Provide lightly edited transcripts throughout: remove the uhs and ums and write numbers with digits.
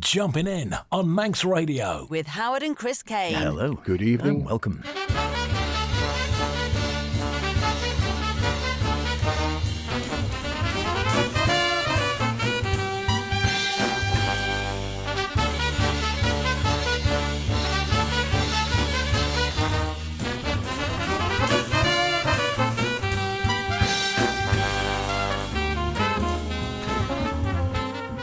Jumpin In on Manx Radio. With Howard and Chris Kane. Hello. Good evening. And welcome.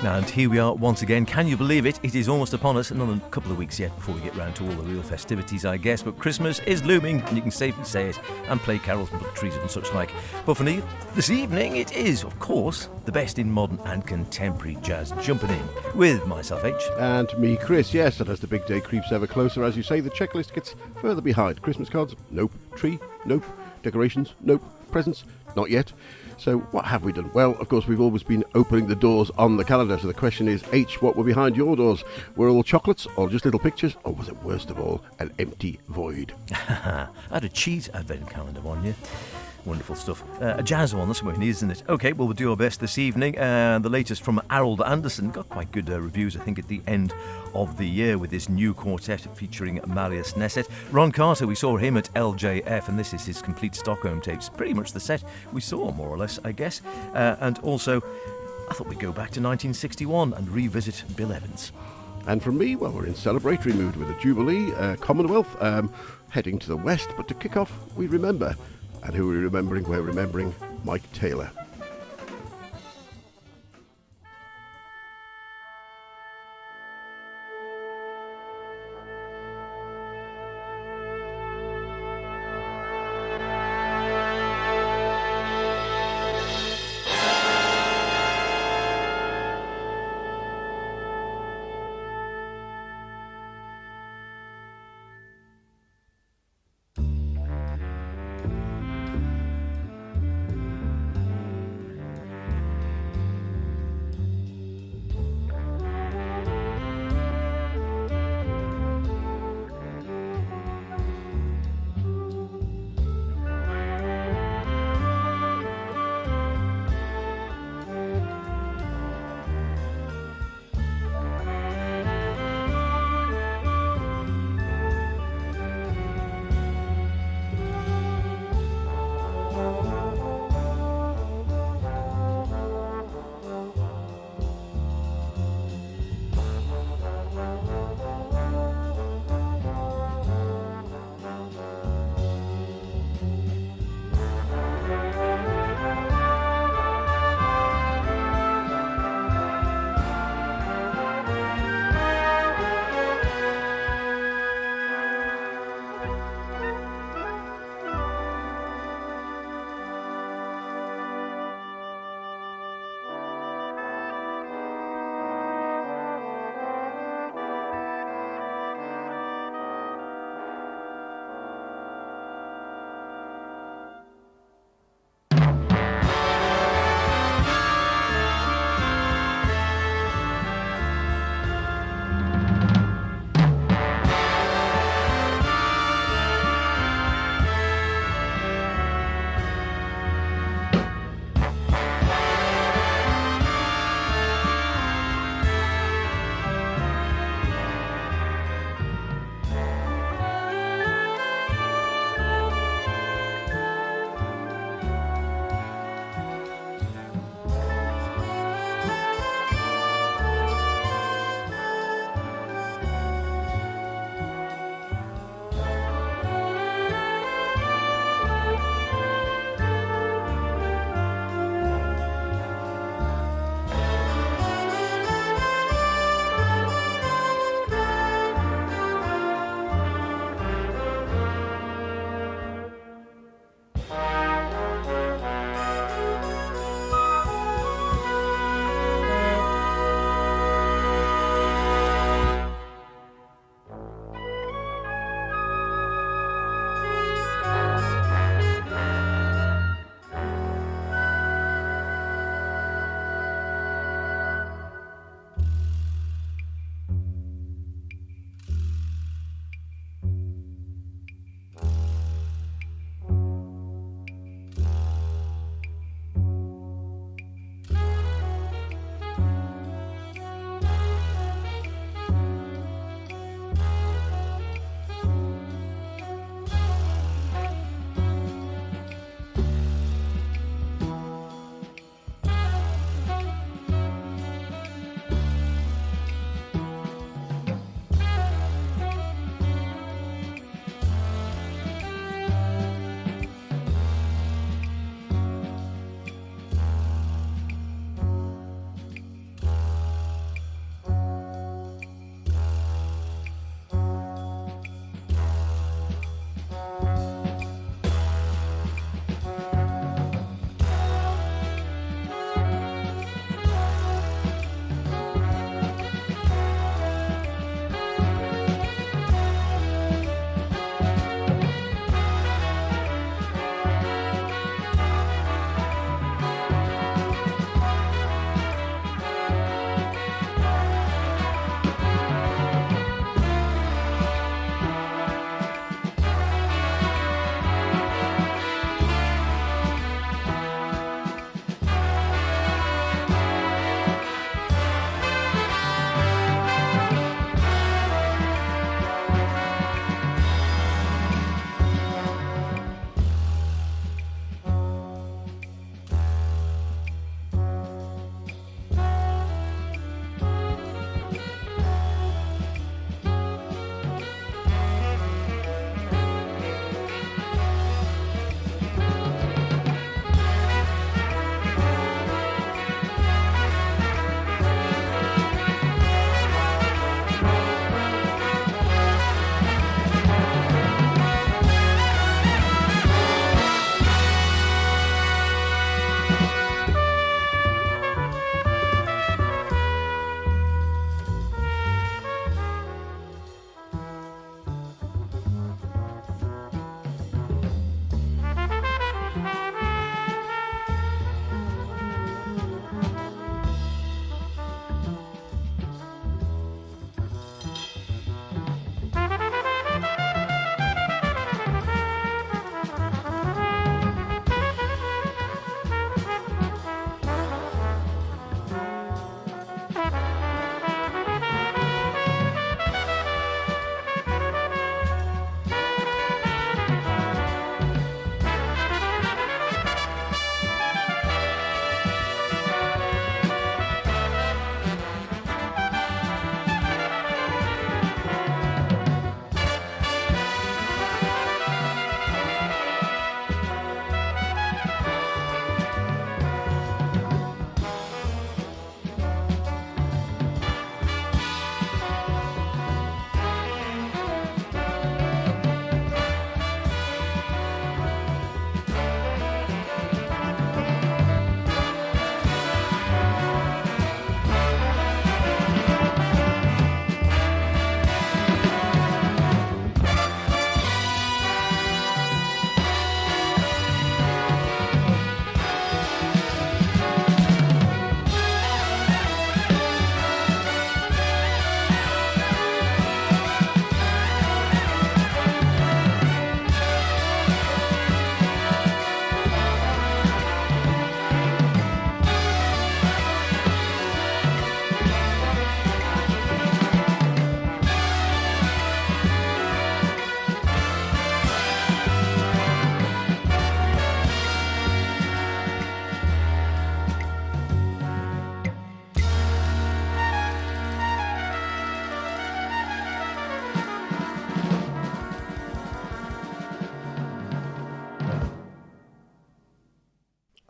And here we are once again. Can you believe it? It is almost upon us. Another couple of weeks yet before we get round to all the real festivities, I guess. But Christmas is looming, and you can safely say it, and play carols and put trees and such like. But for me, this evening, it is, of course, the best in modern and contemporary jazz. Jumping in with myself, H. And me, Chris. Yes, and as the big day creeps ever closer, as you say, the checklist gets further behind. Christmas cards? Nope. Tree? Nope. Decorations? Nope. Presents? Not yet. So what have we done? Well, of course, we've always been opening the doors on the calendar. So the question is, H, what were behind your doors? Were all chocolates or just little pictures? Or was it, worst of all, an empty void? I had a cheese advent calendar one year. Wonderful stuff. A jazz one, that's what we need, isn't it? OK, well, we'll do our best this evening. The latest from Arild Andersen. Got quite good reviews, I think, at the end of the year with this new quartet featuring Marius Nesset. Ron Carter, we saw him at LJF, and this is his complete Stockholm tapes. Pretty much the set we saw, more or less, I guess. And also, I thought we'd go back to 1961 and revisit Bill Evans. And from me, well, we're in celebratory mood with a Jubilee, Commonwealth, heading to the west. But to kick off, we remember. And who are we remembering? We're remembering Mike Taylor.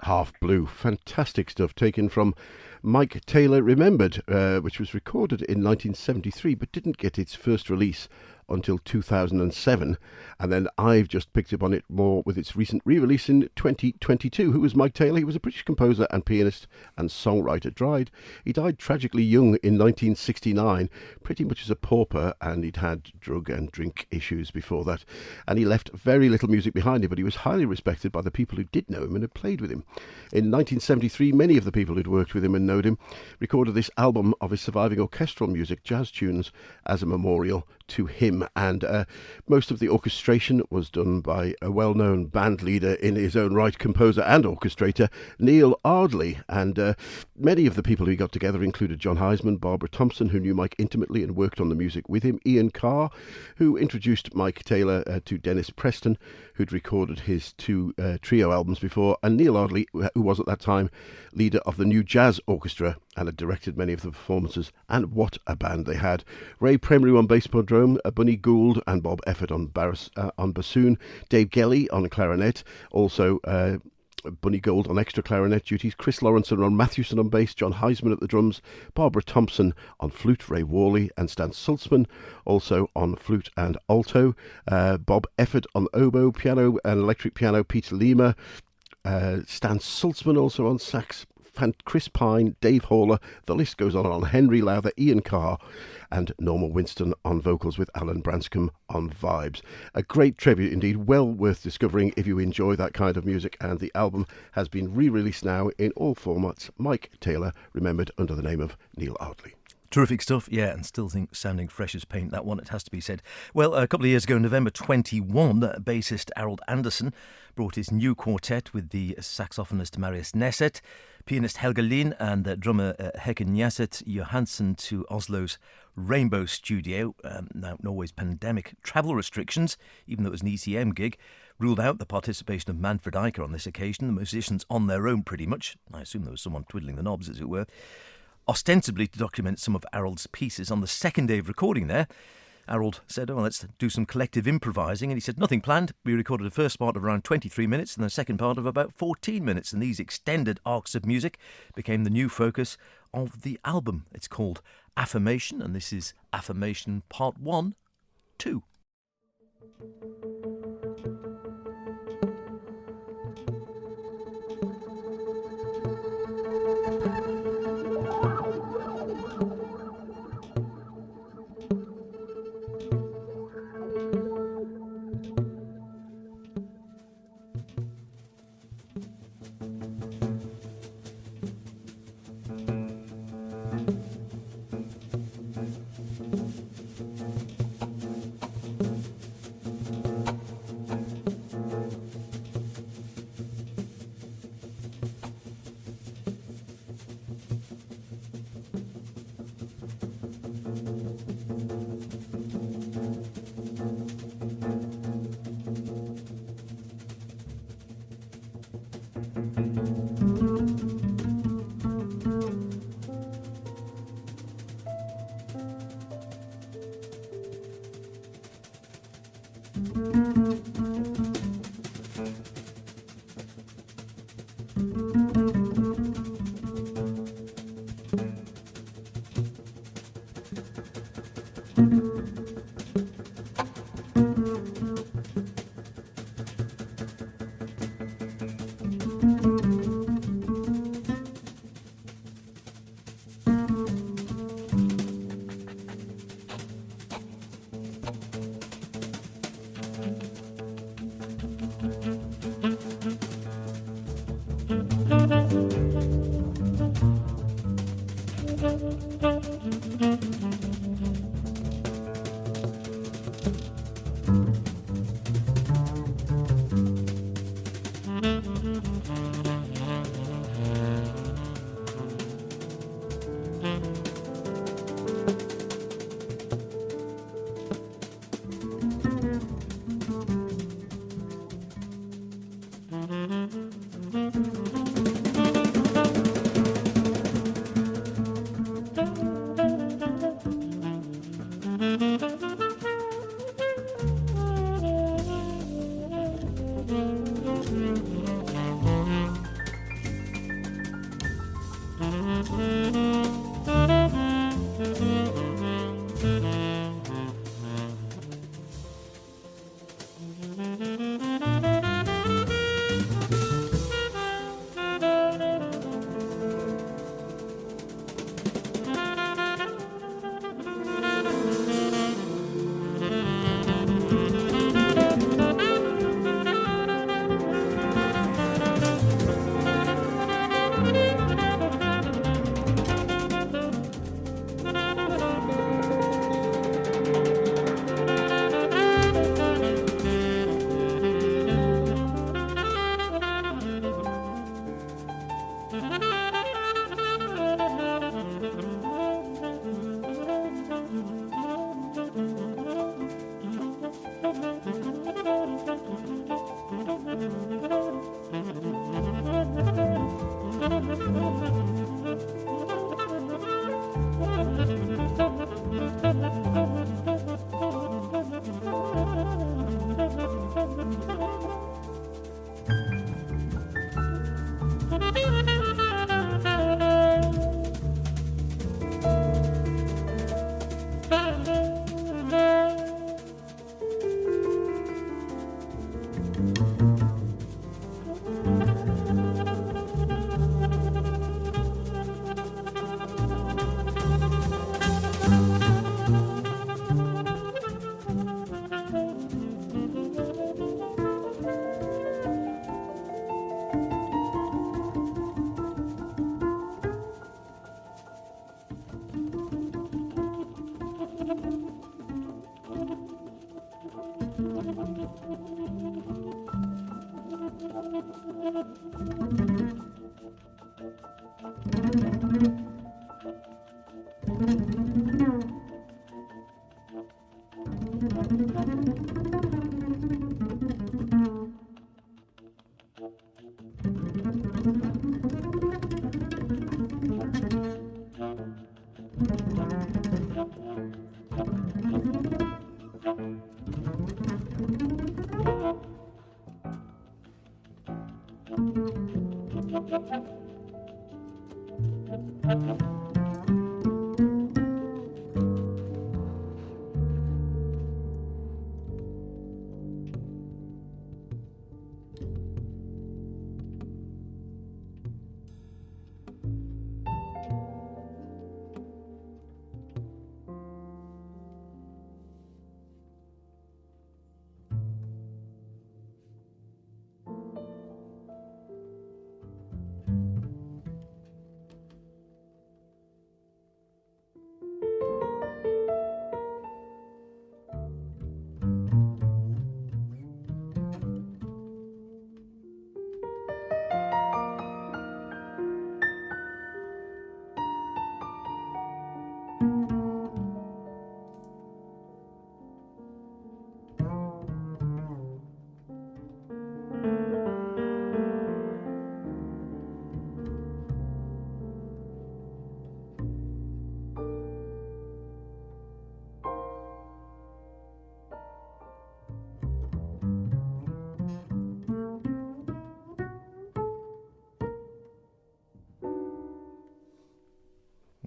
Half Blue. Fantastic stuff taken from Mike Taylor Remembered, which was recorded in 1973 but didn't get its first release until 2007, and then I've just picked up on it more with its recent re-release in 2022. Who was Mike Taylor? He was a British composer and pianist and songwriter. He died tragically young in 1969, pretty much as a pauper, and he'd had drug and drink issues before that, and he left very little music behind him, but he was highly respected by the people who did know him and had played with him. In 1973, many of the people who'd worked with him and known him recorded this album of his surviving orchestral music, jazz tunes, as a memorial to him, and most of the orchestration was done by a well-known band leader in his own right, composer and orchestrator, Neil Ardley, and many of the people who he got together included John Heisman, Barbara Thompson, who knew Mike intimately and worked on the music with him, Ian Carr, who introduced Mike Taylor to Dennis Preston, who'd recorded his two trio albums before, and Neil Ardley, who was at that time leader of the New Jazz Orchestra and had directed many of the performances, and what a band they had. Ray Premaru on bass drum, Bunny Gould and Bob Efford on bassoon, Dave Gelly on clarinet, also Bunny Gould on extra clarinet duties, Chris Lawrence and Ron Matthewson on bass, John Heisman at the drums, Barbara Thompson on flute, Ray Worley and Stan Sultzman also on flute and alto, Bob Efford on oboe, piano and electric piano, Peter Lima, Stan Sultzman also on sax, Chris Pine, Dave Haller, the list goes on Henry Lowther, Ian Carr and Norma Winston on vocals with Alan Branscombe on vibes. A great tribute indeed, well worth discovering if you enjoy that kind of music, and the album has been re-released now in all formats. Mike Taylor Remembered under the name of Neil Ardley. Terrific stuff, yeah, and still sounding fresh as paint, that one, it has to be said. Well, a couple of years ago, November 21, bassist Arild Andersen brought his new quartet with the saxophonist Marius Nesset, pianist Helge Lien and drummer Heike Nyaset Johansen to Oslo's Rainbow Studio. Now, Norway's pandemic travel restrictions, even though it was an ECM gig, ruled out the participation of Manfred Eicher on this occasion. The musicians on their own pretty much. I assume there was someone twiddling the knobs, as it were. Ostensibly to document some of Arild's pieces. On the second day of recording there, Arild said, let's do some collective improvising, and he said, nothing planned. We recorded the first part of around 23 minutes and the second part of about 14 minutes, and these extended arcs of music became the new focus of the album. It's called Affirmation, and this is Affirmation Part 1, 2.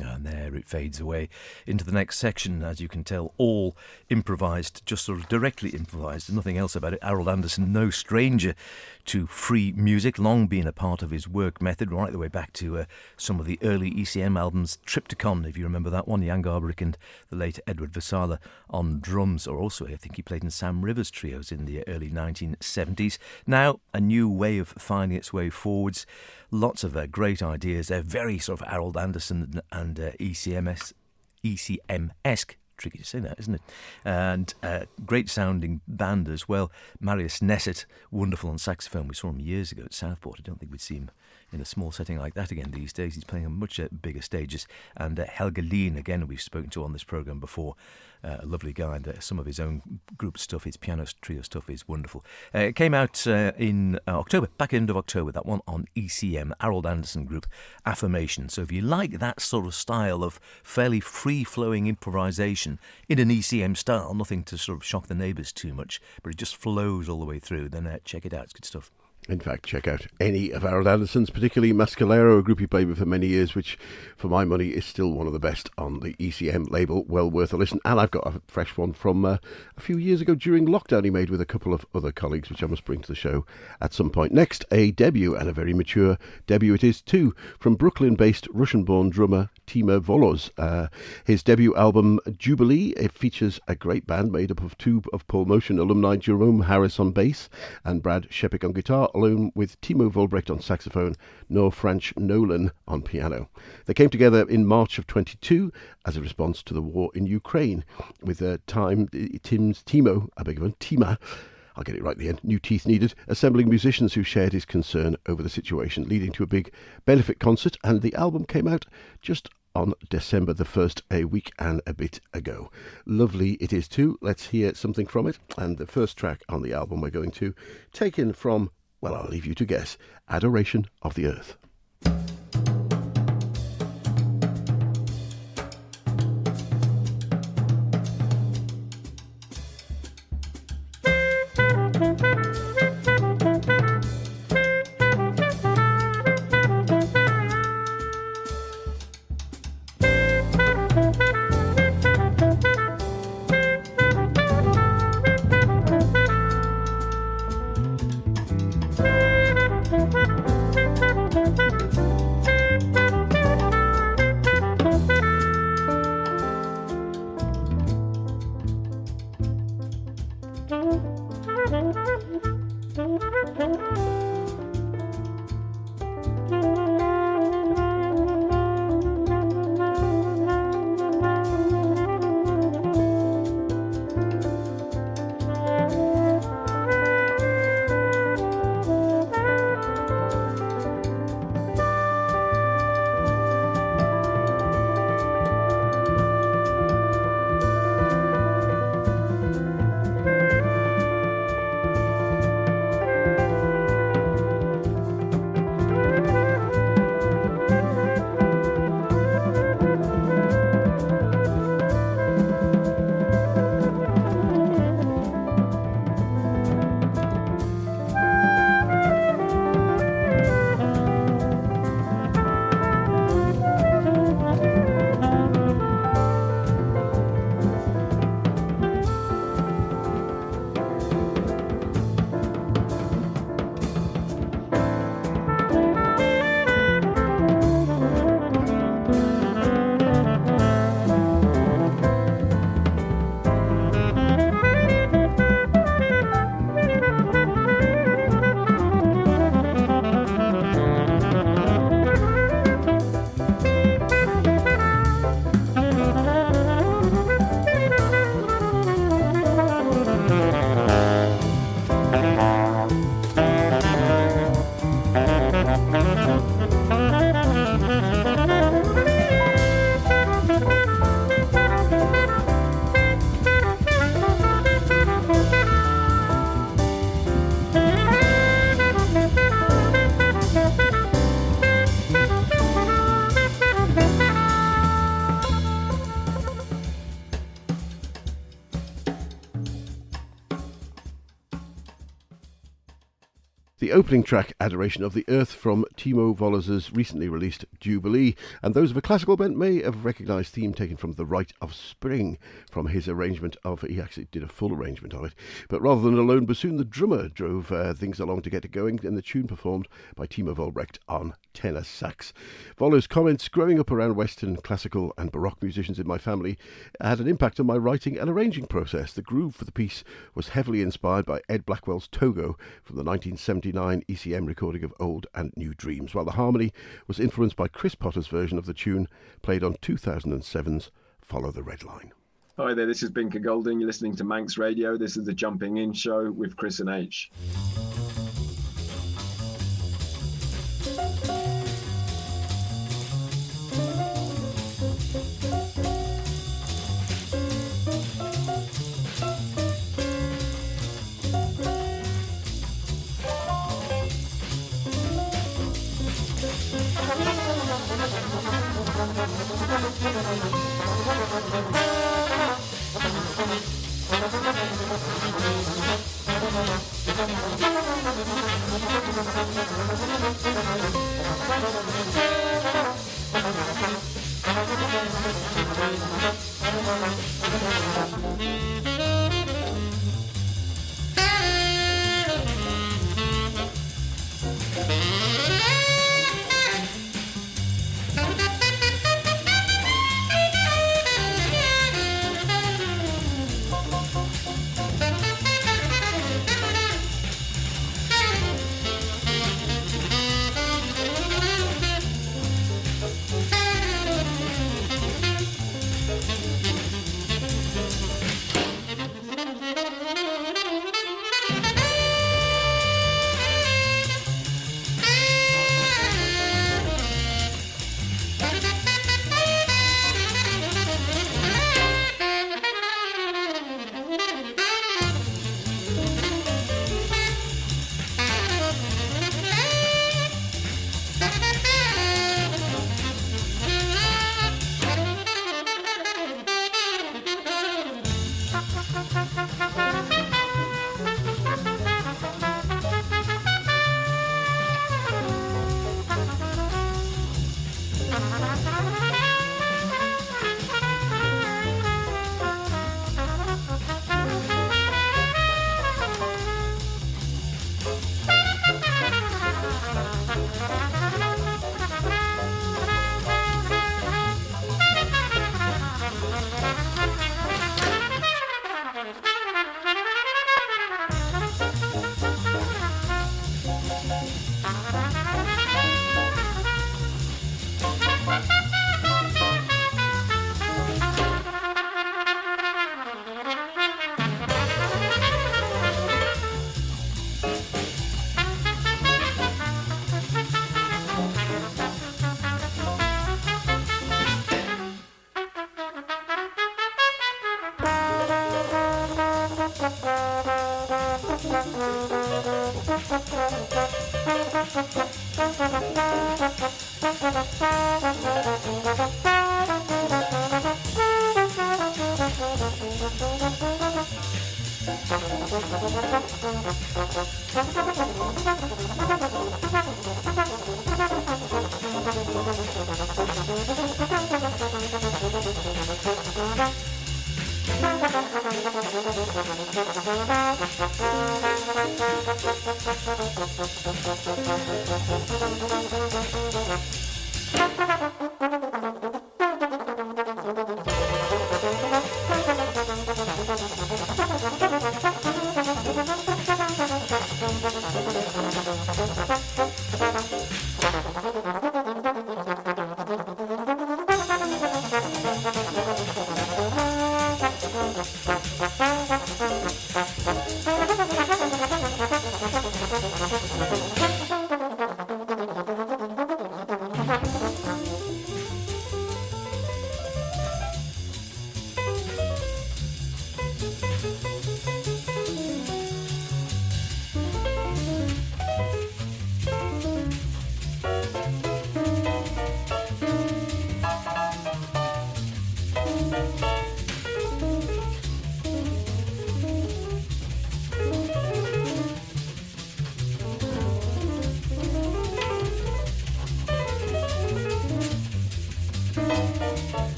And there it fades away into the next section, as you can tell, all improvised, just sort of directly improvised, nothing else about it. Arild Andersen, no stranger to free music, long been a part of his work method, right the way back to some of the early ECM albums. Triptychon, if you remember that one, Jan Garbarek and the late Edward Vassala on drums, or also I think he played in Sam Rivers trios in the early 1970s. Now, a new way of finding its way forwards. Lots of great ideas. They're very sort of Arild Andersen and ECM-esque. Tricky to say that, isn't it? And great sounding band as well. Marius Nesset, wonderful on saxophone. We saw him years ago at Southport. I don't think we'd see him in a small setting like that again these days. He's playing on much bigger stages. And Helge Lien, again, we've spoken to on this programme before. A lovely guy, and some of his own group stuff, his piano trio stuff is wonderful. It came out in October, back end of October, that one on ECM, Arild Andersen Group, Affirmation. So if you like that sort of style of fairly free-flowing improvisation in an ECM style, nothing to sort of shock the neighbours too much, but it just flows all the way through, then check it out, it's good stuff. In fact, check out any of Arild Andersen's, particularly Mascalero, a group he played with for many years, which, for my money, is still one of the best on the ECM label. Well worth a listen. And I've got a fresh one from a few years ago during lockdown he made with a couple of other colleagues, which I must bring to the show at some point. Next, a debut, and a very mature debut it is too, from Brooklyn-based Russian-born drummer Timo Voloz. His debut album, Jubilee, it features a great band made up of two of Paul Motion alumni, Jerome Harris on bass and Brad Shepik on guitar, along with Timo Volbrecht on saxophone, Noah Franch Nolan on piano. They came together in March of 22 as a response to the war in Ukraine, with Timo, I'll get it right at the end, new teeth needed, assembling musicians who shared his concern over the situation, leading to a big benefit concert, and the album came out just on December the 1st, a week and a bit ago. Lovely it is too. Let's hear something from it, and the first track on the album we're going to take in from, well, I'll leave you to guess, Adoration of the Earth. The opening track, Adoration of the Earth, from Timo Vollers's recently released Jubilee, and those of a classical bent may have recognised theme taken from The Rite of Spring, from his arrangement of, he actually did a full arrangement of it, but rather than a lone bassoon, the drummer drove things along to get it going, and the tune performed by Timo Volbrecht on tenor sax. Voller's comments, growing up around Western, classical and Baroque musicians in my family, had an impact on my writing and arranging process. The groove for the piece was heavily inspired by Ed Blackwell's Togo from the 1979 ECM recording of Old and New Dreams, while the harmony was influenced by Chris Potter's version of the tune played on 2007's Follow the Red Line. Hi there, this is Binker Golding. You're listening to Manx Radio. This is the Jumping In show with Chris and H.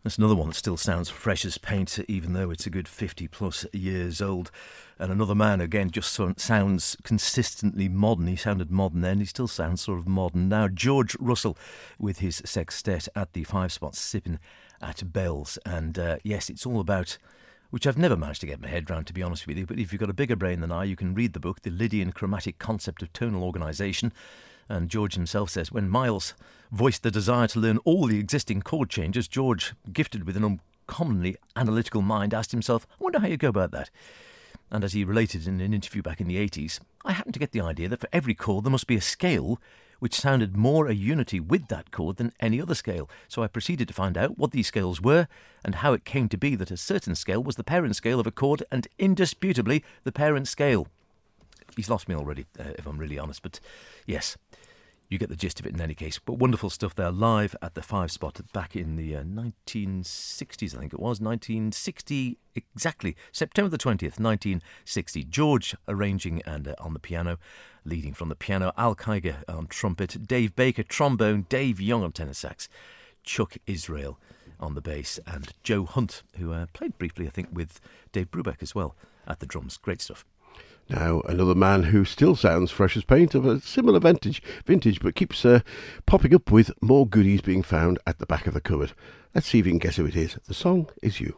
That's another one that still sounds fresh as paint, even though it's a good 50 plus years old. And another man, again, just sounds consistently modern. He sounded modern then, he still sounds sort of modern now. George Russell with his sextet at the 5 Spot, sipping at Bells. And yes, it's all about, which I've never managed to get my head round, to be honest with you, but if you've got a bigger brain than I, you can read the book, The Lydian Chromatic Concept of Tonal Organisation. And George himself says, when Miles voiced the desire to learn all the existing chord changes, George, gifted with an uncommonly analytical mind, asked himself, I wonder how you go about that. And as he related in an interview back in the 80s, I happened to get the idea that for every chord there must be a scale which sounded more a unity with that chord than any other scale. So I proceeded to find out what these scales were and how it came to be that a certain scale was the parent scale of a chord and indisputably the parent scale. He's lost me already, if I'm really honest, but yes, you get the gist of it in any case. But wonderful stuff there, live at the 5 Spot back in the 1960s, I think it was, 1960, exactly, September the 20th, 1960. George arranging and on the piano, leading from the piano, Al Kiger on trumpet, Dave Baker trombone, Dave Young on tenor sax, Chuck Israel on the bass, and Joe Hunt, who played briefly, I think, with Dave Brubeck as well at the drums. Great stuff. Now, another man who still sounds fresh as paint, of a similar vintage, but keeps popping up with more goodies being found at the back of the cupboard. Let's see if you can guess who it is. The song is You.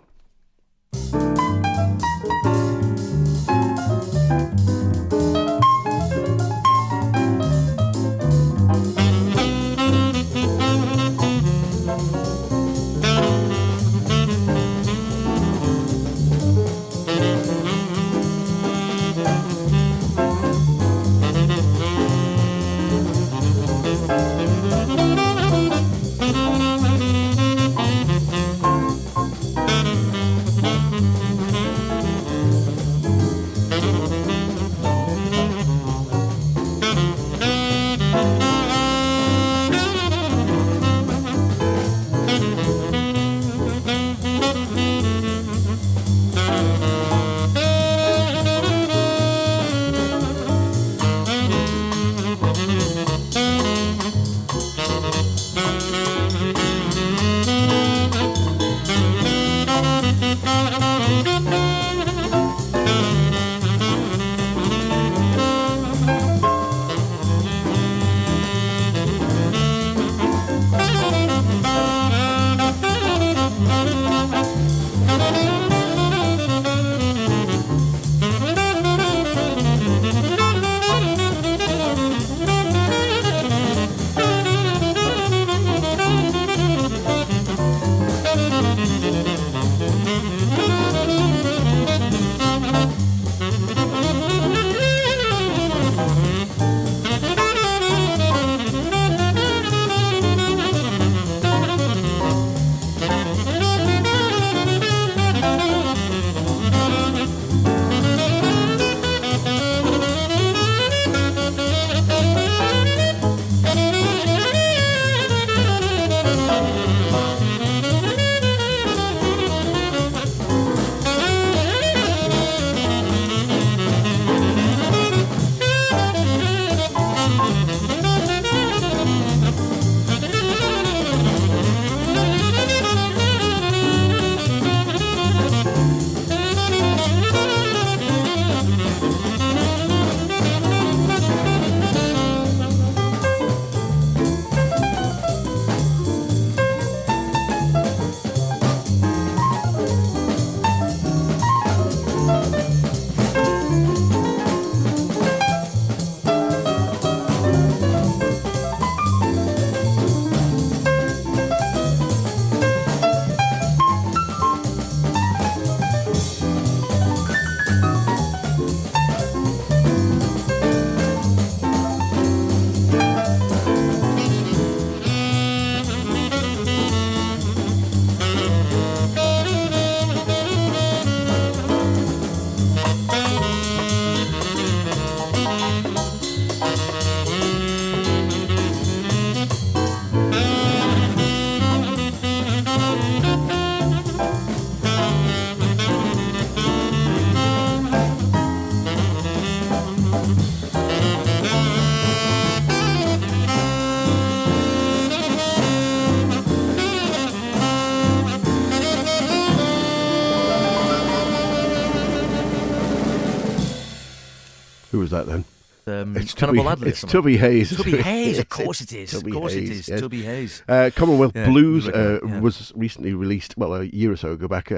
that then? Cannibal Adderley. It's Tubby Hayes. Tubby Hayes, of course it is. Tubby Of course it Hayes, is. yes. Tubby Hayes. Commonwealth Yeah, Blues yeah. was recently released, well, a year or so ago back,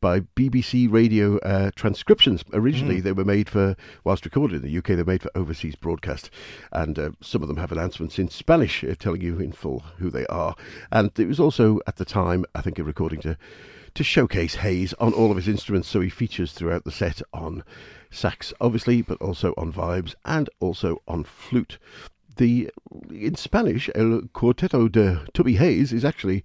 by BBC Radio transcriptions. Originally, they were made for, whilst recorded in the UK, they were made for overseas broadcast. And some of them have announcements in Spanish telling you in full who they are. And it was also, at the time, I think, a recording to showcase Hayes on all of his instruments. So he features throughout the set on sax, obviously, but also on vibes and also on flute. In Spanish, El Cuarteto de Tubby Hayes is actually,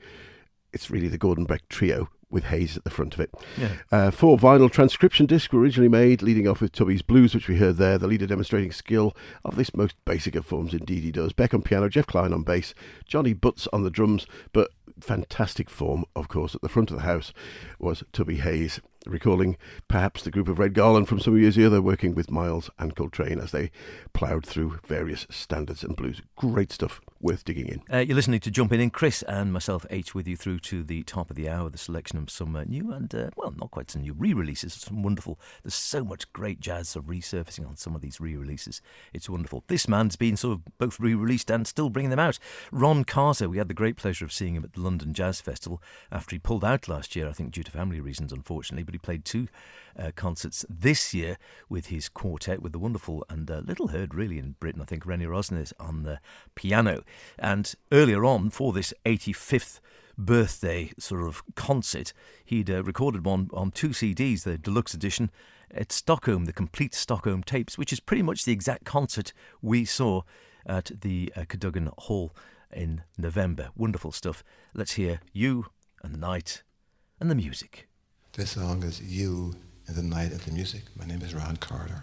it's really the Gordon Beck trio with Hayes at the front of it. Yeah. 4 vinyl transcription discs were originally made, leading off with Tubby's Blues, which we heard there, the leader demonstrating skill of this most basic of forms. Indeed he does. Beck on piano, Jeff Klein on bass, Johnny Butts on the drums, but fantastic form, of course, at the front of the house was Tubby Hayes, recalling perhaps the group of Red Garland from some years earlier, working with Miles and Coltrane as they ploughed through various standards and blues. Great stuff, worth digging in. You're listening to Jumpin' In. Chris and myself, H, with you through to the top of the hour, the selection of some new and, well, not quite some new re-releases, some wonderful. There's so much great jazz sort of resurfacing on some of these re-releases. It's wonderful. This man's been sort of both re-released and still bringing them out. Ron Carter, we had the great pleasure of seeing him at the London Jazz Festival after he pulled out last year, I think due to family reasons, unfortunately, but he played 2 concerts this year with his quartet, with the wonderful and little heard really in Britain, I think, Rennie Rosnes on the piano. And earlier on, for this 85th birthday sort of concert, he'd recorded one on 2 CDs, the deluxe edition at Stockholm, the complete Stockholm tapes, which is pretty much the exact concert we saw at the Cadogan Hall in November. Wonderful stuff. Let's hear You and the Night and the music. This song is You and the Night and the Music. My name is Ron Carter.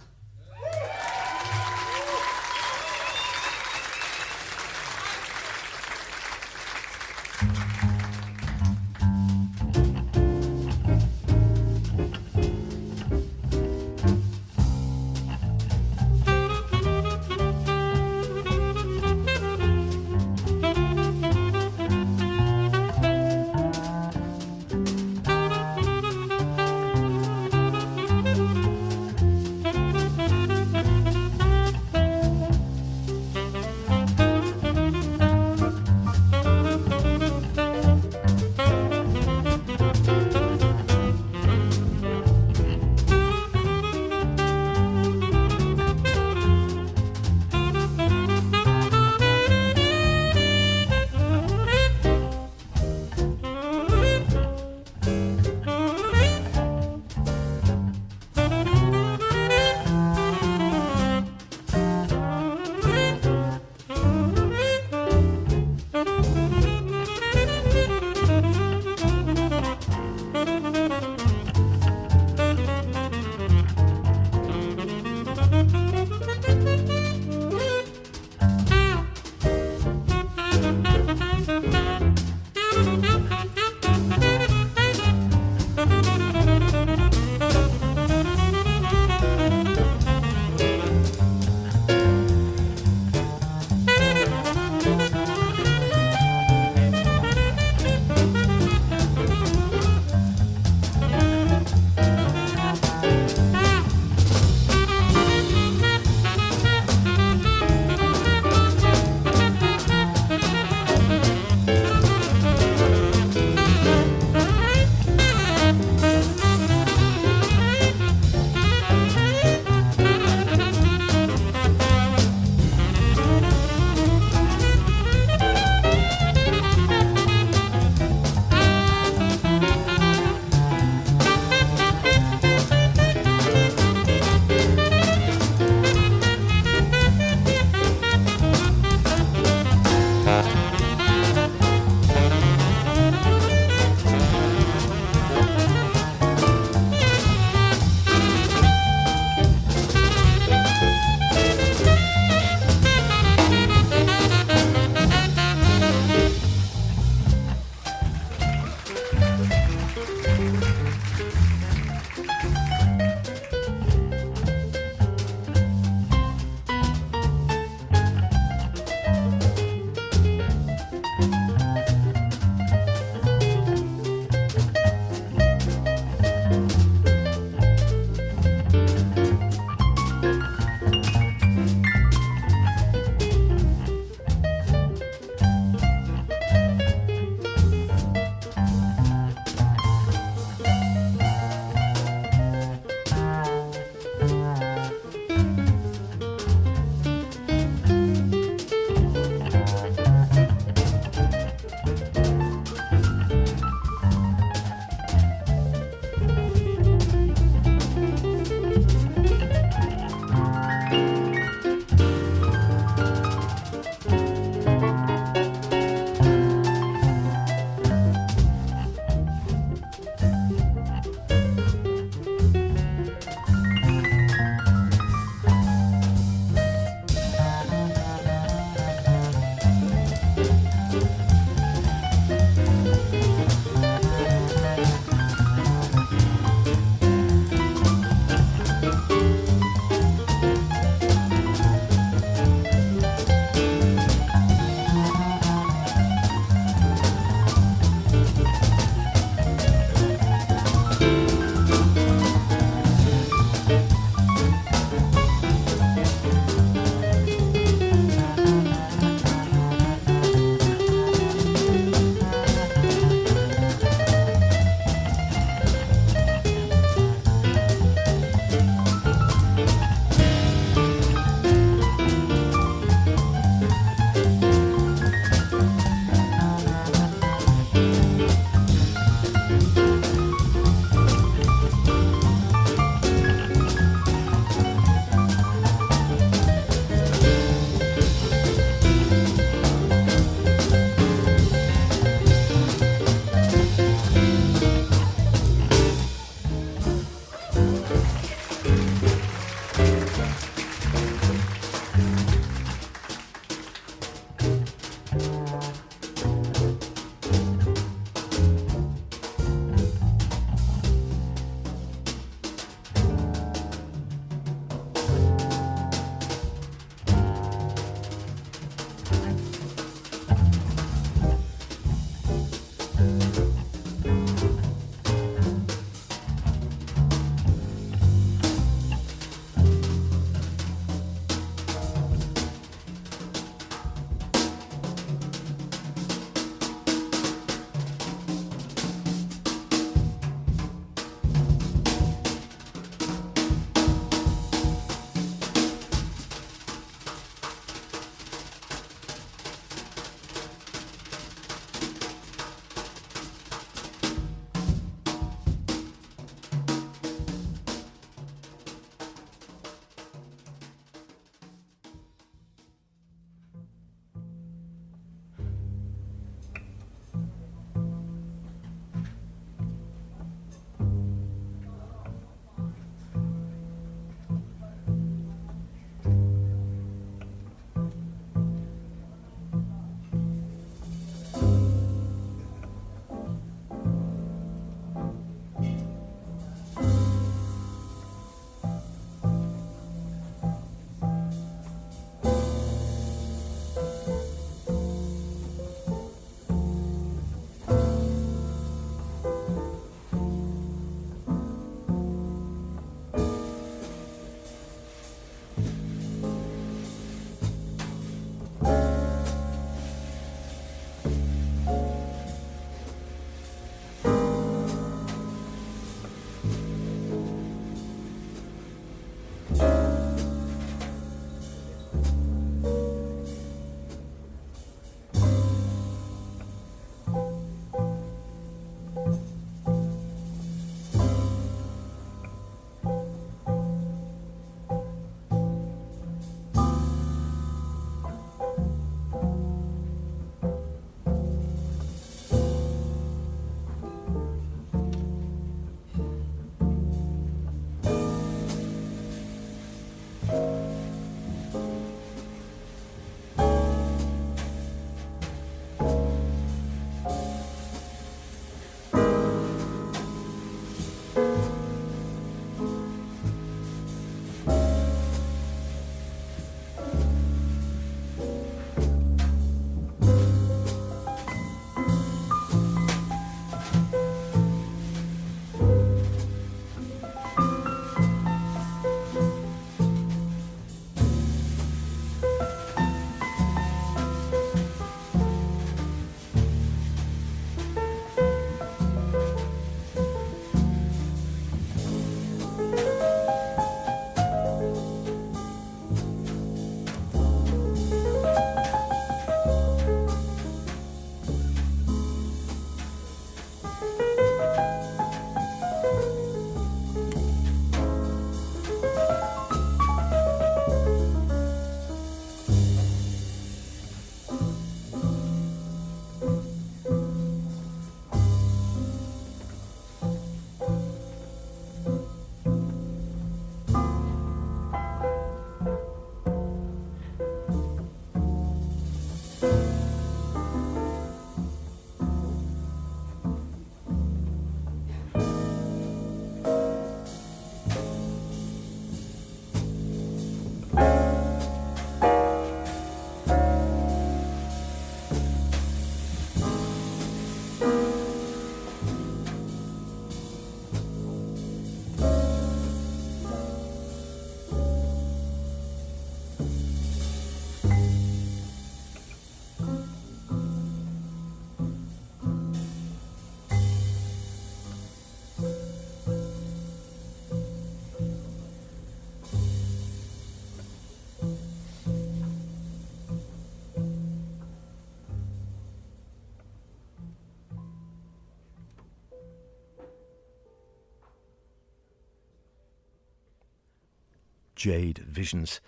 Jade Visions.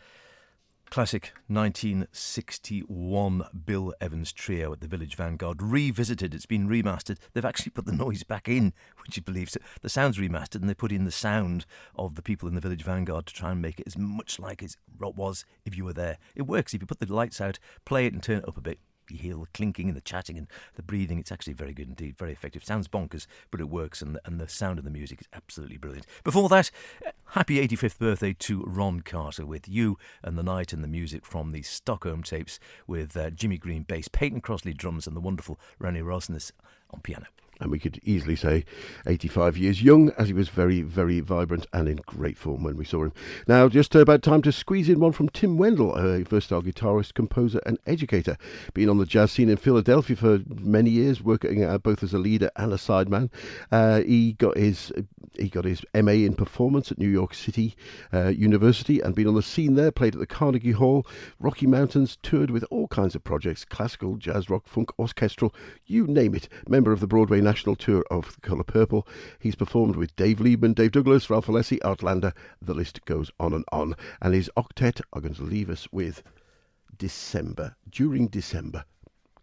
Classic 1961 Bill Evans trio at the Village Vanguard. Revisited, it's been remastered. They've actually put the noise back in, would you believe? So the sound's remastered and they put in the sound of the people in the Village Vanguard to try and make it as much like it was if you were there. It works. If you put the lights out, play it and turn it up a bit, you hear the clinking and the chatting and the breathing. It's actually very good indeed, very effective. Sounds bonkers, but it works, and the sound of the music is absolutely brilliant. Before that, happy 85th birthday to Ron Carter with You and the Night, and the music from the Stockholm tapes with Jimmy Green bass, Peyton Crossley drums, and the wonderful Rennie Rosnes on piano. And we could easily say 85 years young, as he was very, very vibrant and in great form when we saw him. Now, just about time to squeeze in one from Tim Wendell, a versatile guitarist, composer and educator. Been on the jazz scene in Philadelphia for many years, working both as a leader and a sideman. He got his MA in performance at New York City University and been on the scene there, played at the Carnegie Hall, Rocky Mountains, toured with all kinds of projects, classical, jazz, rock, funk, orchestral, you name it. Member of the Broadway National Tour of The Colour Purple. He's performed with Dave Liebman, Dave Douglas, Ralph Alessi, Art Lander. The list goes on and on. And his octet are going to leave us with December. During December.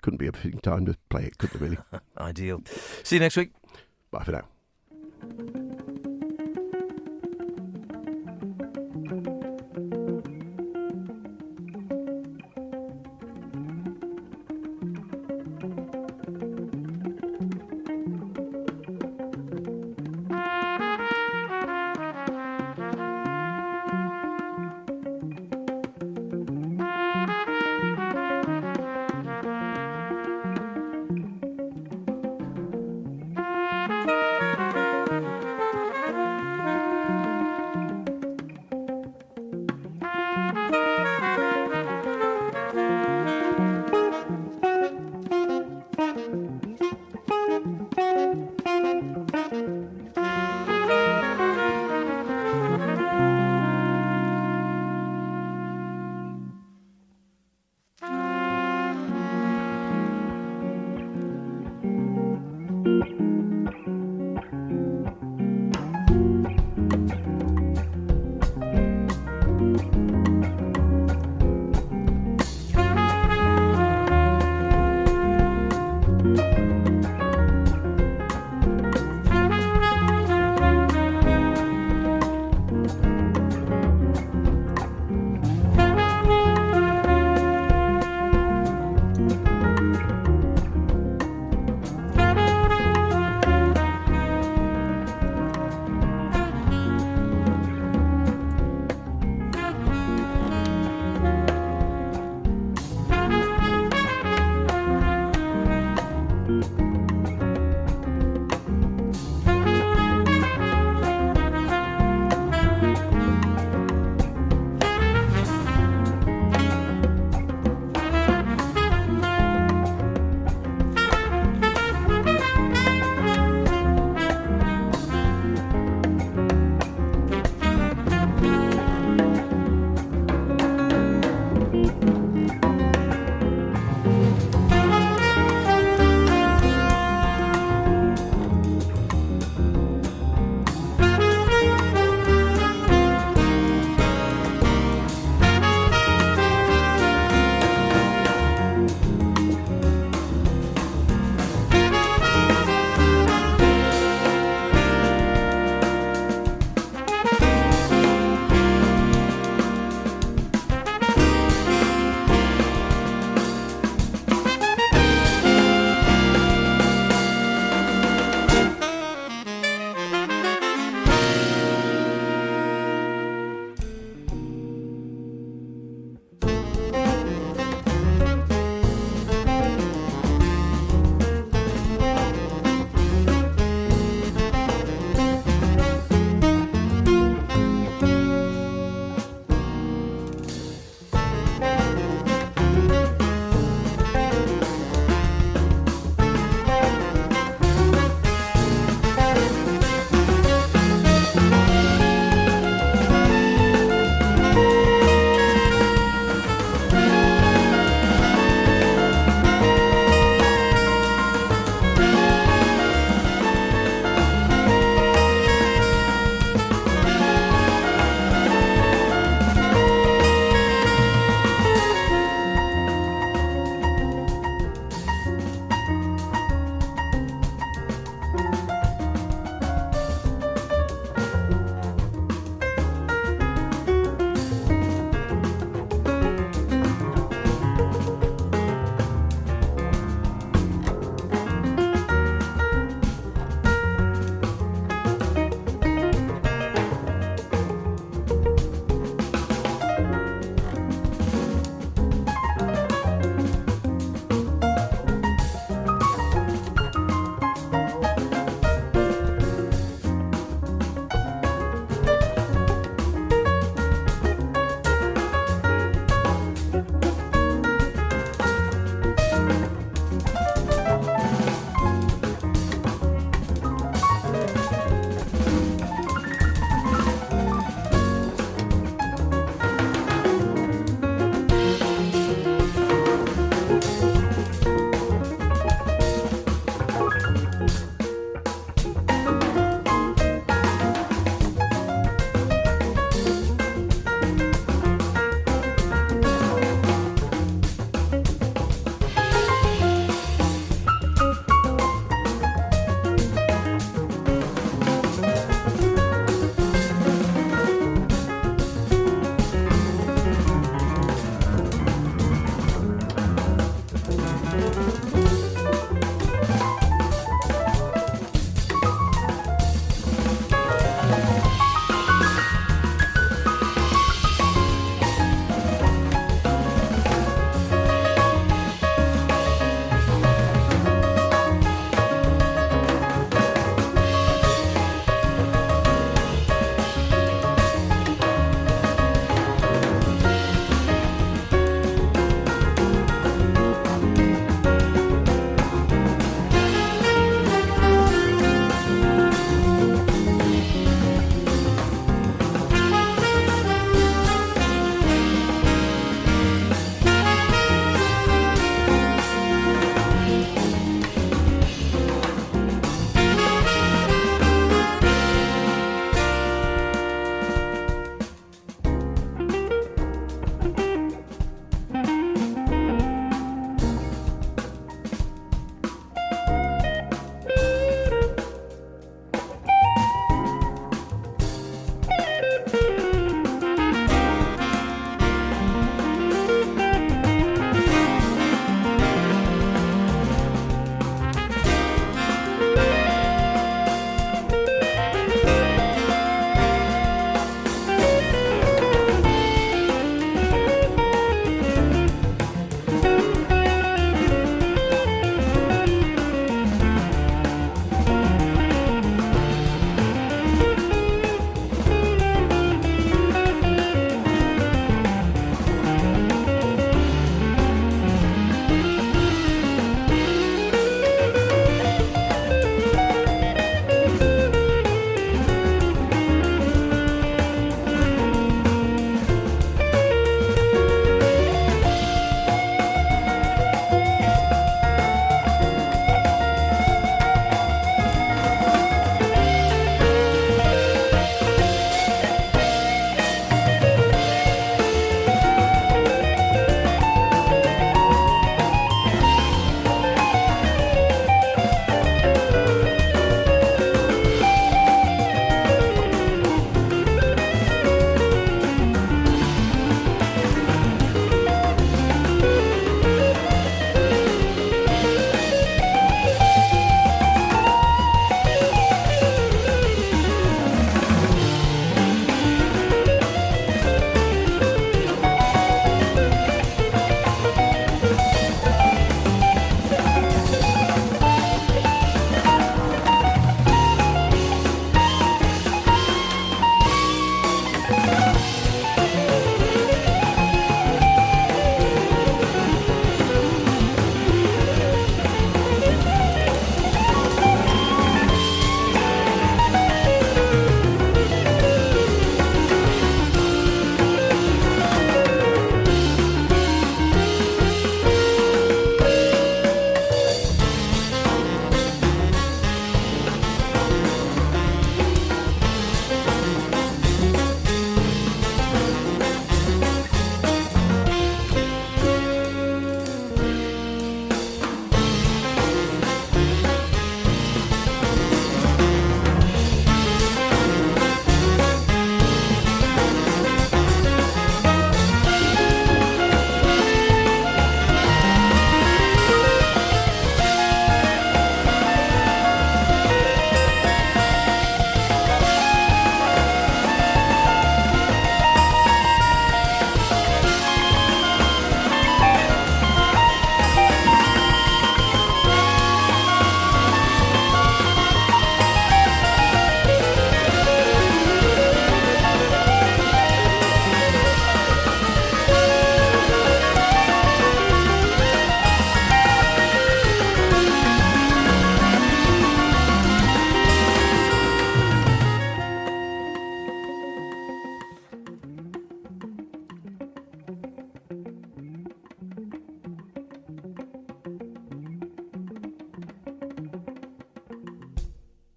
Couldn't be a fitting time to play it, could there really? Ideal. See you next week. Bye for now.